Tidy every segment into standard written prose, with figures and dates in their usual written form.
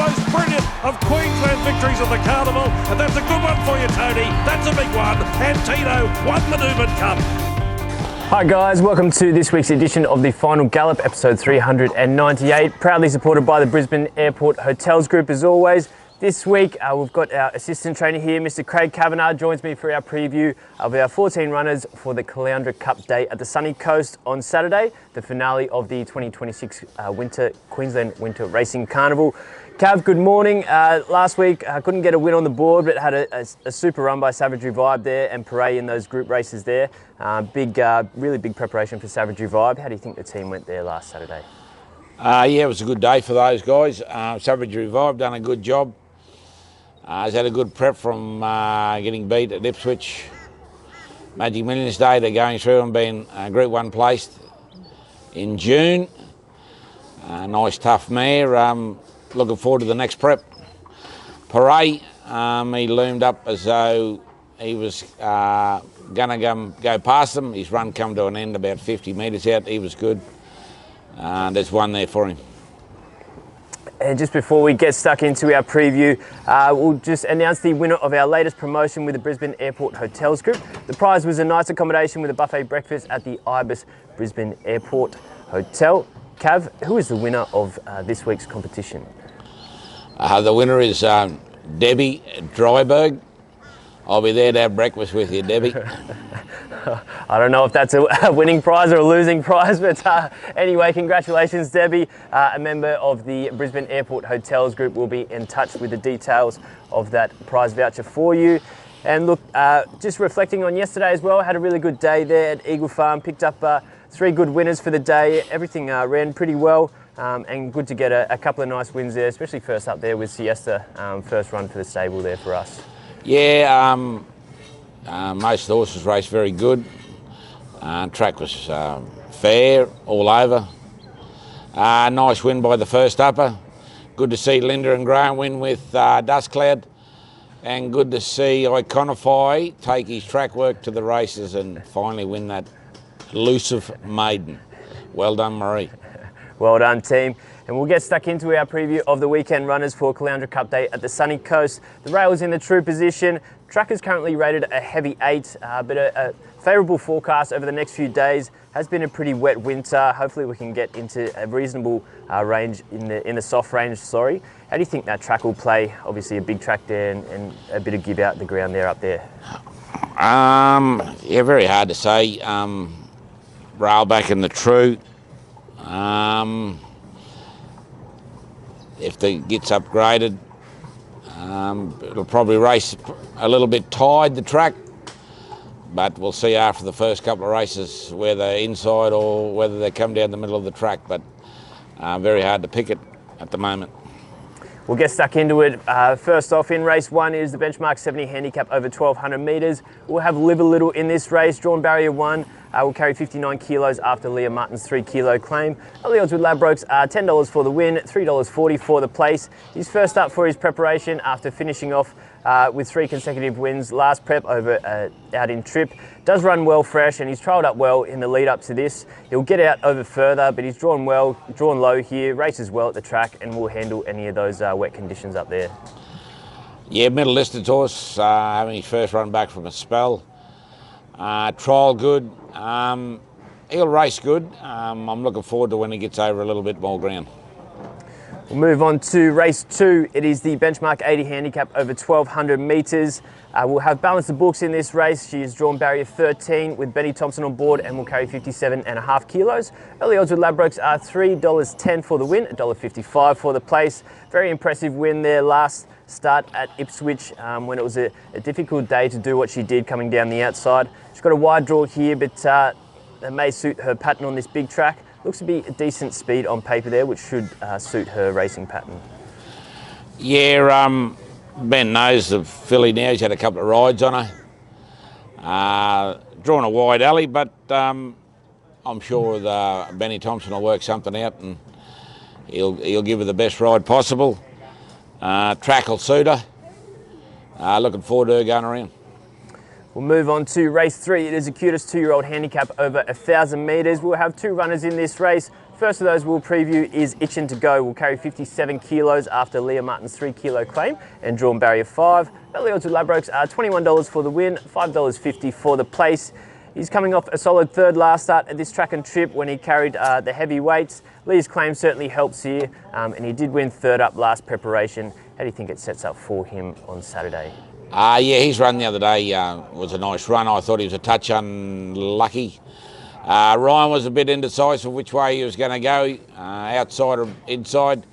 most brilliant of Queensland victories at the Carnival, and that's a good one for you, Tony. That's a big one. And Tino won the Newman Cup. Hi guys, welcome to this week's edition of the Final Gallop, episode 398, proudly supported by the Brisbane Airport Hotels Group as always. This week we've got our assistant trainer here, Mr. Craig Cavanough, joins me for our preview of our 14 runners for the Caloundra Cup Day at the sunny coast on Saturday, the finale of the 2026 Queensland Winter Racing Carnival. Cav, good morning. Last week I couldn't get a win on the board, but had a super run by Savage Revive there and Parade in those group races there. Really big preparation for Savage Revive. How do you think the team went there last Saturday? Yeah, it was a good day for those guys. Savage Revive done a good job. He's had a good prep from getting beat at Ipswich. Magic Millions Day, they're going through and being Group 1 placed in June. Nice tough mare. Looking forward to the next prep. Parade, he loomed up as though he was going to go past them. His run come to an end about 50 metres out. He was good. There's one there for him. And just before we get stuck into our preview, we'll just announce the winner of our latest promotion with the Brisbane Airport Hotels Group. The prize was a night's accommodation with a buffet breakfast at the Ibis Brisbane Airport Hotel. Cav, who is the winner of this week's competition? The winner is Debbie Dryberg. I'll be there to have breakfast with you, Debbie. I don't know if that's a winning prize or a losing prize, but anyway, congratulations, Debbie. A member of the Brisbane Airport Hotels Group will be in touch with the details of that prize voucher for you. And look, just reflecting on yesterday as well, had a really good day there at Eagle Farm, picked up 3 good winners for the day. Everything ran pretty well. And good to get a couple of nice wins there, especially first up there with Siesta, first run for the stable there for us. Yeah, most of the horses raced very good. Track was fair all over. Nice win by the first upper. Good to see Linda and Graham win with Dust Cloud. And good to see Iconify take his track work to the races and finally win that elusive maiden. Well done, Marie. Well done, team. And we'll get stuck into our preview of the weekend runners for Caloundra Cup Day at the sunny coast. The rail is in the true position. Track is currently rated a heavy 8, but a favourable forecast over the next few days. Has been a pretty wet winter. Hopefully we can get into a reasonable range in the soft range. How do you think that track will play? Obviously a big track there and a bit of give out the ground there up there. Yeah, very hard to say. Rail back in the true. If it gets upgraded, it'll probably race a little bit tied, the track, but we'll see after the first couple of races whether they're inside or whether they come down the middle of the track, but very hard to pick it at the moment. We'll get stuck into it. First off in race 1 is the benchmark 70 handicap over 1200 metres. We'll have Livalittle in this race. Drawn barrier 1 will carry 59 kilos after Leah Martin's 3 kilo claim. Early odds with Ladbrokes are $10 for the win, $3.40 for the place. He's first up for his preparation after finishing off with 3 consecutive wins. Last prep over out in Trip. Does run well fresh and he's trialled up well in the lead up to this. He'll get out over further, but he's drawn low here, races well at the track and will handle any of those wet conditions up there. Yeah, middle listed horse, having his first run back from a spell. Trial good. He'll race good. I'm looking forward to when he gets over a little bit more ground. We'll move on to race 2. It is the benchmark 80 handicap over 1200 metres. We'll have Balance the Books in this race. She is drawn barrier 13 with Benny Thompson on board and will carry 57.5 kilos. Early odds with Ladbrokes are $3.10 for the win, $1.55 for the place. Very impressive win there last start at Ipswich when it was a difficult day to do what she did coming down the outside. She's got a wide draw here, but that may suit her pattern on this big track. Looks to be a decent speed on paper there, which should suit her racing pattern. Yeah, Ben knows the filly now. He's had a couple of rides on her. Drawn a wide alley, but I'm sure Benny Thompson will work something out and he'll give her the best ride possible. Track will suit her. Looking forward to her going around. We'll move on to race 3. It is the cutest 2-year-old handicap over 1,000 metres. We'll have 2 runners in this race. First of those we'll preview is Itchintogo. Will carry 57 kilos after Leah Martin's 3 kilo claim and drawn barrier 5. Early odds with Ladbrokes are $21 for the win, $5.50 for the place. He's coming off a solid third last start at this track and trip when he carried the heavy weights. Leah's claim certainly helps here, and he did win third up last preparation. How do you think it sets up for him on Saturday? Yeah, his run the other day was a nice run. I thought he was a touch unlucky. Ryan was a bit indecisive which way he was going to go, outside or inside.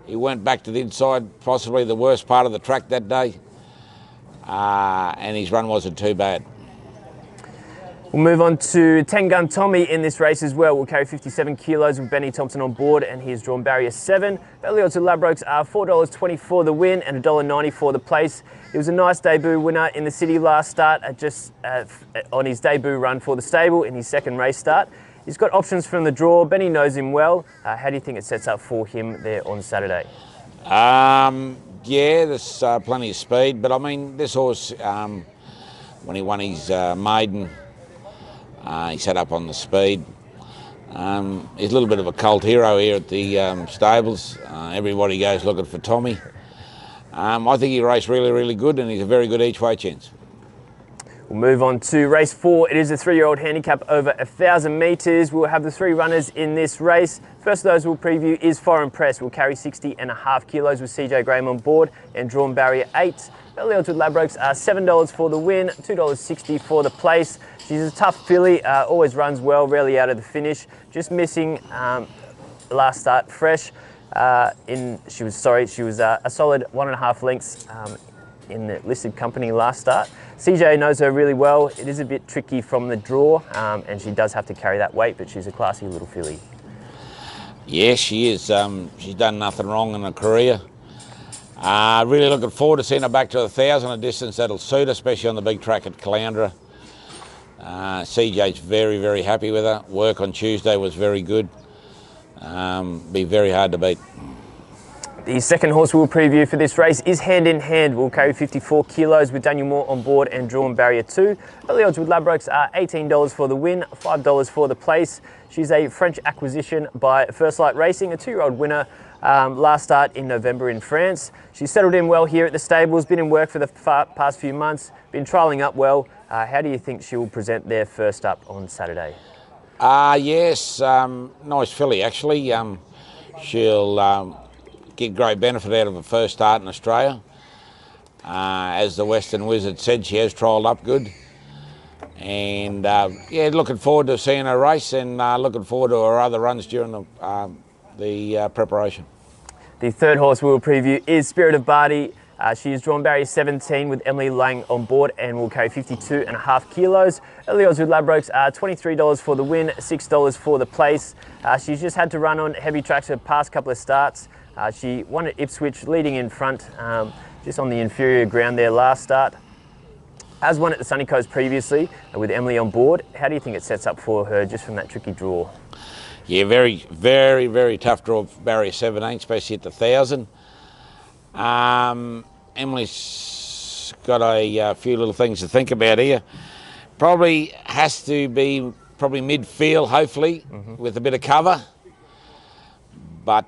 He went back to the inside, possibly the worst part of the track that day, and his run wasn't too bad. We'll move on to Tengun Tommy in this race as well. We'll carry 57 kilos with Benny Thompson on board, and he has drawn barrier 7. Early odds with Ladbrokes are $4.20 for the win and $1.90 for the place. He was a nice debut winner in the city last start, on his debut run for the stable in his second race start. He's got options from the draw. Benny knows him well. How do you think it sets up for him there on Saturday? Yeah, there's plenty of speed, but I mean, this horse, when he won his maiden, he set up on the speed. He's a little bit of a cult hero here at the stables. Everybody goes looking for Tommy. I think he raced really, really good, and he's a very good each way chance. We'll move on to race 4. It is a 3-year-old handicap over 1,000 metres. We'll have the 3 runners in this race. First of those we'll preview is Foreign Press. We'll carry 60.5 kilos with CJ Graham on board and drawn barrier 8. Early odds with Ladbrokes are $7 for the win, $2.60 for the place. She's a tough filly, always runs well, rarely out of the finish. Just missing last start fresh. She was a solid 1.5 lengths in the listed company last start. CJ knows her really well. It is a bit tricky from the draw, and she does have to carry that weight, but she's a classy little filly. Yeah, she is. She's done nothing wrong in her career. Really looking forward to seeing her back to 1,000, a distance that'll suit, especially on the big track at Caloundra. CJ's very, very happy with her. Work on Tuesday was very good. Be very hard to beat. The second horse we'll preview for this race is Hand in Hand. We'll carry 54 kilos with Daniel Moore on board and drawn barrier 2. Early odds with Ladbrokes are $18 for the win, $5 for the place. She's a French acquisition by First Light Racing, a 2-year-old winner last start in November in France. She's settled in well here at the stables, been in work for the past few months, been trialling up well. How do you think she will present there first up on Saturday? Yes, nice filly actually. She'll get great benefit out of her first start in Australia. As the Western Wizard said, she has trialled up good. And yeah, looking forward to seeing her race, and looking forward to her other runs during the preparation. The third horse we will preview is Spirit of Barty. She has drawn barrier 17 with Emily Lang on board and will carry 52.5 kilos. Early odds with Ladbrokes are $23 for the win, $6 for the place. She's just had to run on heavy tracks her past couple of starts. She won at Ipswich, leading in front, just on the inferior ground there last start. Has won at the Sunny Coast previously with Emily on board. How do you think it sets up for her just from that tricky draw? Yeah, very, very, very tough draw, barrier 17, especially at the 1,000. Emily's got a few little things to think about here. Probably has to be midfield, hopefully, with a bit of cover. But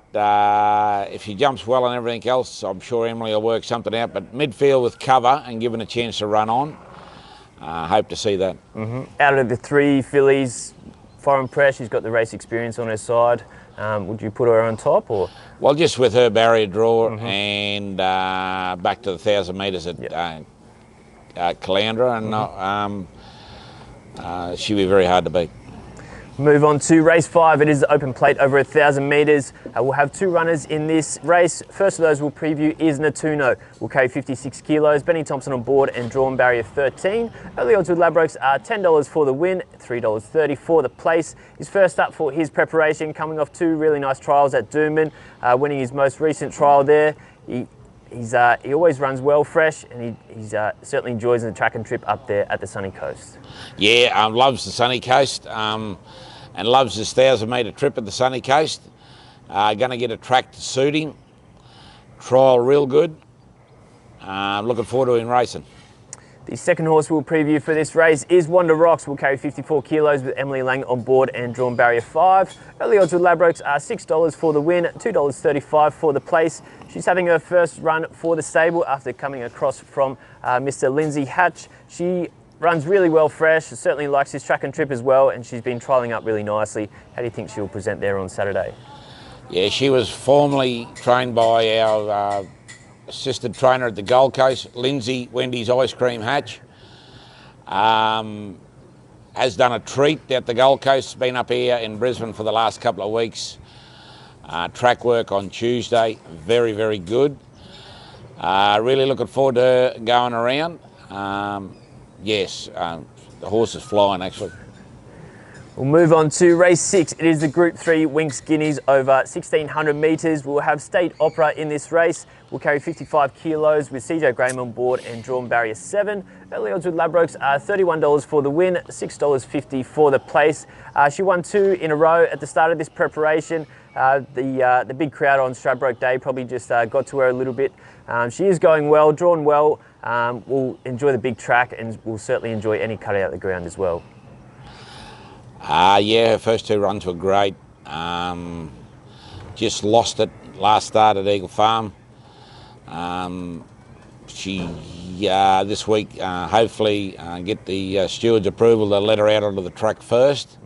if she jumps well and everything else, I'm sure Emily will work something out. But midfield with cover and given a chance to run on, hope to see that. Out of the 3 fillies, Foreign Press, she's got the race experience on her side. Would you put her on top, or? Well, just with her barrier draw and back to the 1,000 metres at Caloundra, and she'll be very hard to beat. Move on to race 5. It is the open plate over 1,000 metres. We'll have 2 runners in this race. First of those we'll preview is Nettuno. We'll carry 56 kilos. Benny Thompson on board and drawn barrier 13. Early odds with Ladbrokes are $10 for the win, $3.30 for the place. He's first up for his preparation, coming off 2 really nice trials at Doomben, winning his most recent trial there. He always runs well fresh, and he certainly enjoys the track and trip up there at the Sunny Coast. Yeah, loves the Sunny Coast. And loves this 1,000-metre trip at the Sunny Coast. Going to get a track to suit him. Trial real good. Looking forward to him racing. The second horse we'll preview for this race is Wanda Rocks. Will carry 54 kilos with Emily Lang on board and drawn barrier 5. Early odds with Ladbrokes are $6 for the win, $2.35 for the place. She's having her first run for the stable after coming across from Mr. Lindsay Hatch. She runs really well fresh, certainly likes this track and trip as well, and she's been trialling up really nicely. How do you think she'll present there on Saturday? Yeah, she was formerly trained by our assistant trainer at the Gold Coast, Lindsay Wendy's Ice Cream Hatch. Has done a treat at the Gold Coast, been up here in Brisbane for the last couple of weeks. Track work on Tuesday, very, very good. Really looking forward to her going around. Yes, the horse is flying actually. We'll move on to race 6. It is the Group 3 Winx Guineas over 1,600 metres. We'll have State Opera in this race. We'll carry 55 kilos with CJ Graham on board and drawn barrier 7. Early odds with Ladbrokes are $31 for the win, $6.50 for the place. She won 2 in a row at the start of this preparation. The big crowd on Stradbroke Day probably just got to her a little bit. She is going well, drawn well. We'll enjoy the big track and we'll certainly enjoy any cut out of the ground as well. Yeah, her first 2 runs were great. Just lost it last start at Eagle Farm. She this week hopefully get the steward's approval to let her out onto the track first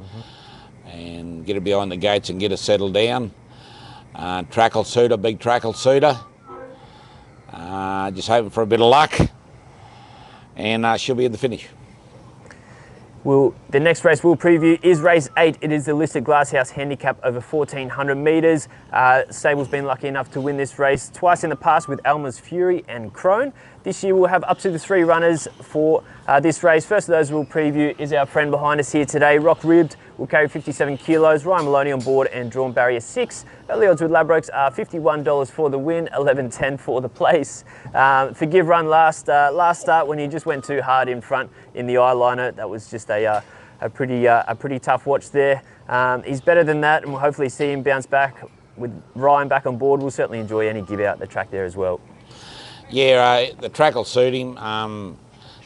and get her behind the gates and get her settled down. Track will suit her, big track will suit her. Just hoping for a bit of luck and she'll be at the finish. The next race we'll preview is race 8. It is the Listed Glasshouse Handicap over 1,400 metres. Stable's been lucky enough to win this race twice in the past with Alma's Fury and Crone. This year we'll have up to the 3 runners for this race. First of those we'll preview is our friend behind us here today, Rockribbed. Will carry 57 kilos, Ryan Maloney on board and drawn barrier 6. Early odds with Ladbrokes are $51 for the win, $11.10 for the place. Forgive run last start when he just went too hard in front in the eyeliner. That was just a pretty tough watch there. He's better than that and we'll hopefully see him bounce back with Ryan back on board. We'll certainly enjoy any give out the track there as well. Yeah, the track will suit him.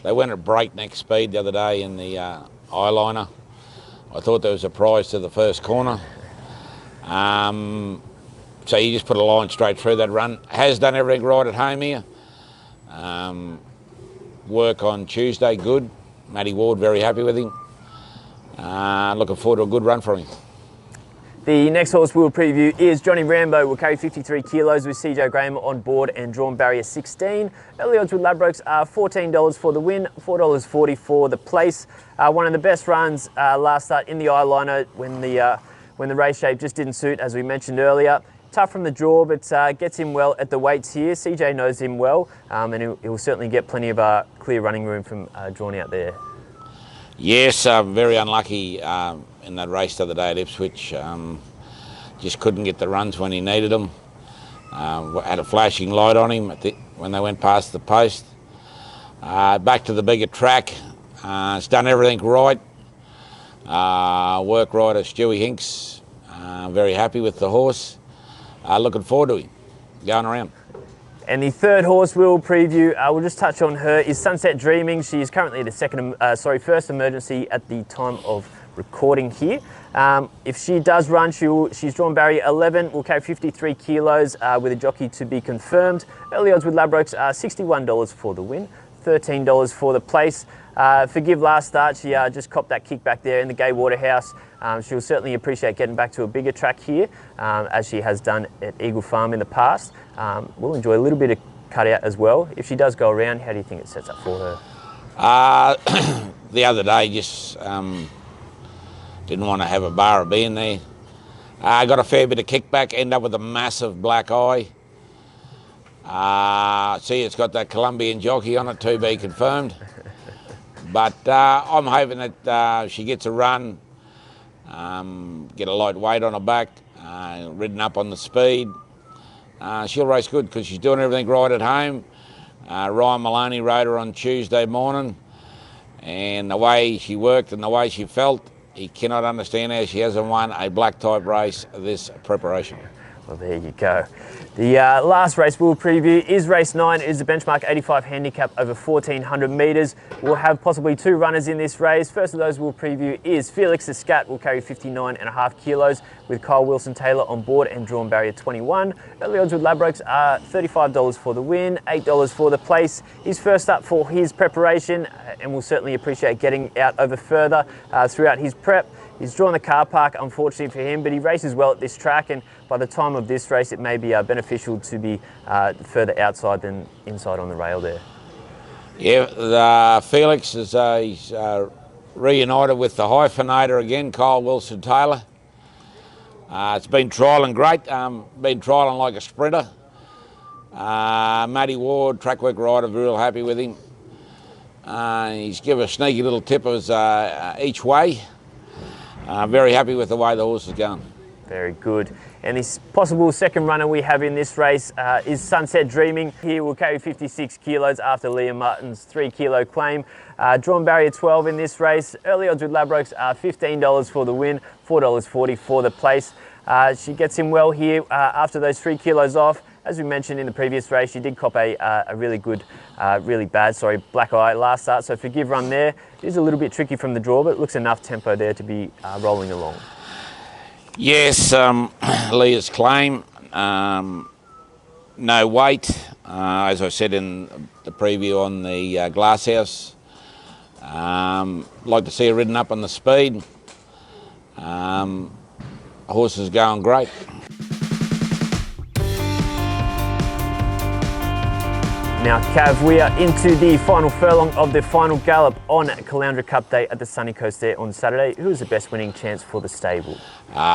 They went at breakneck speed the other day in the eyeliner. I thought there was a prize to the first corner. So he just put a line straight through that run. Has done everything right at home here. Work on Tuesday, good. Matty Ward, very happy with him. Looking forward to a good run from him. The next horse we'll preview is Johnny Rambo. Will carry 53 kilos with CJ Graham on board and drawn barrier 16. Early odds with Ladbrokes are $14 for the win, $4.40 for the place. One of the best runs last start in the eyeliner when the race shape just didn't suit, as we mentioned earlier. Tough from the draw, but gets him well at the weights here. CJ knows him well, and he'll certainly get plenty of clear running room from drawn out there. Yes, very unlucky in that race the other day at Ipswich. Just couldn't get the runs when he needed them. Had a flashing light on him when they went past the post. Back to the bigger track. It's done everything right. Work rider Stewie Hinks, very happy with the horse. Looking forward to him going around. And the third horse we'll preview, we'll just touch on her, is Sunset Dreaming. She is currently the first emergency at the time of recording here. If she does run, she's drawn barrier 11, will carry 53 kilos with a jockey to be confirmed. Early odds with Ladbrokes are $61 for the win, $13 for the place. Forgive last start, she just copped that kick back there in the Gay Waterhouse. She'll certainly appreciate getting back to a bigger track here, as she has done at Eagle Farm in the past. We'll enjoy a little bit of cutout as well. If she does go around, how do you think it sets up for her? The other day, just didn't want to have a bar of being there. Got a fair bit of kickback, end up with a massive black eye. See, it's got that Colombian jockey on it, to be confirmed. But I'm hoping that she gets a run, get a light weight on her back, ridden up on the speed. She'll race good because she's doing everything right at home. Ryan Maloney rode her on Tuesday morning, and the way she worked and the way she felt, he cannot understand how she hasn't won a black type race this preparation. Well, there you go. The last race we'll preview is race 9. It is the benchmark 85 handicap over 1,400 metres. We'll have possibly 2 runners in this race. First of those we'll preview is Felix. The Scat will carry 59.5 kilos with Kyle Wilson-Taylor on board and drawn barrier 21. Early odds with Ladbrokes are $35 for the win, $8 for the place. He's first up for his preparation and will certainly appreciate getting out over further throughout his prep. He's drawn the car park, unfortunately for him, but he races well at this track, and by the time of this race, it may be beneficial to be further outside than inside on the rail there. Yeah, Felix is he's reunited with the hyphenator again, Kyle Wilson-Taylor. It's been trialling great, been trialling like a sprinter. Matty Ward, track work rider, real happy with him. He's given a sneaky little tip of us each way. Very happy with the way the horse is going. Very good. And this possible second runner we have in this race is Sunset Dreaming. He will carry 56 kilos after Liam Martin's 3 kilo claim. Drawn barrier 12 in this race. Early odds with Ladbrokes are $15 for the win, $4.40 for the place. She gets him well here after those 3 kilos off. As we mentioned in the previous race, she did cop a really bad black eye last start, so forgive run there. It is a little bit tricky from the draw, but it looks enough tempo there to be rolling along. Yes, Leah's claim, no weight, as I said in the preview on the Glasshouse. Like to see her ridden up on the speed. Horse is going great. Now, Cav, we are into the final furlong of the Final Gallop on Caloundra Cup Day at the sunny coast there on Saturday. Who is the best winning chance for the stable?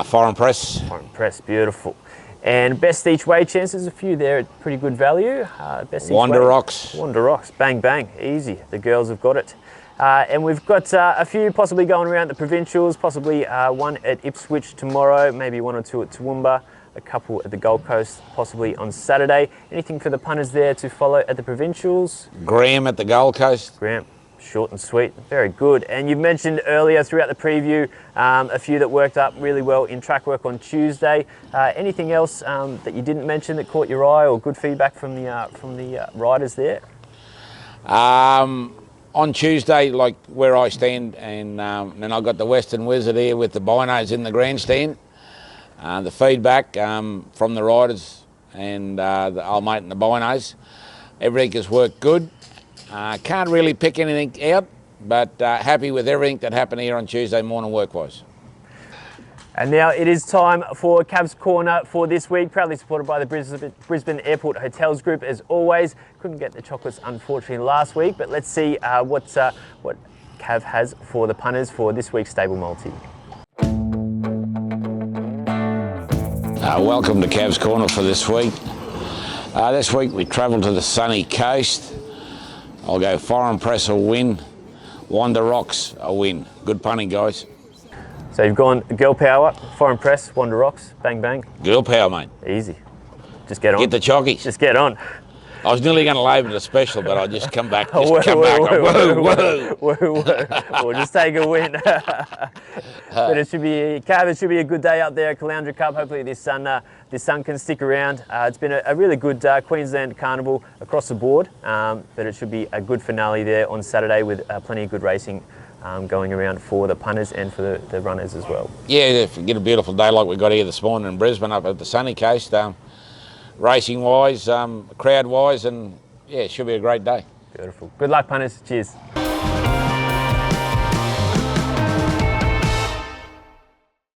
Foreign Press. Foreign Press, beautiful. And best each way chances, a few there at pretty good value. Best Wanda Rocks. Wanda Rocks, bang, bang, easy. The girls have got it. And we've got a few possibly going around the provincials, possibly one at Ipswich tomorrow, maybe 1 or 2 at Toowoomba. A couple at the Gold Coast, possibly on Saturday. Anything for the punters there to follow at the provincials? Graham at the Gold Coast. Graham, short and sweet, very good. And you've mentioned earlier throughout the preview a few that worked up really well in track work on Tuesday. Anything else that you didn't mention that caught your eye, or good feedback from the riders there? On Tuesday, like where I stand, and then I got the Western Wizard here with the binos in the grandstand. The feedback from the riders and the old mate and the binos, everything has worked good. Can't really pick anything out, but happy with everything that happened here on Tuesday morning work-wise. And now it is time for Cav's Corner for this week, proudly supported by the Brisbane Airport Hotels Group as always. Couldn't get the chocolates unfortunately last week, but let's see what Cav has for the punters for this week's stable multi. Welcome to Cav's Corner for this week. This week we travel to the sunny coast. I'll go Foreign Press a win, Wanda Rocks a win. Good punting, guys. So you've gone Girl Power, Foreign Press, Wanda Rocks, bang bang. Girl Power, mate. Easy. Just get on. Get the chockies. Just get on. I was nearly going to label it a special, but I just come back. Whoa. We'll just take a win. But it should be, Cav, it should be a good day up there at Caloundra Cup. Hopefully this sun can stick around. It's been a really good Queensland Carnival across the board, but it should be a good finale there on Saturday with plenty of good racing going around for the punters and for the runners as well. Yeah, if we get a beautiful day like we got here this morning in Brisbane up at the sunny coast, racing-wise, crowd-wise, and yeah, it should be a great day. Beautiful. Good luck, punters. Cheers.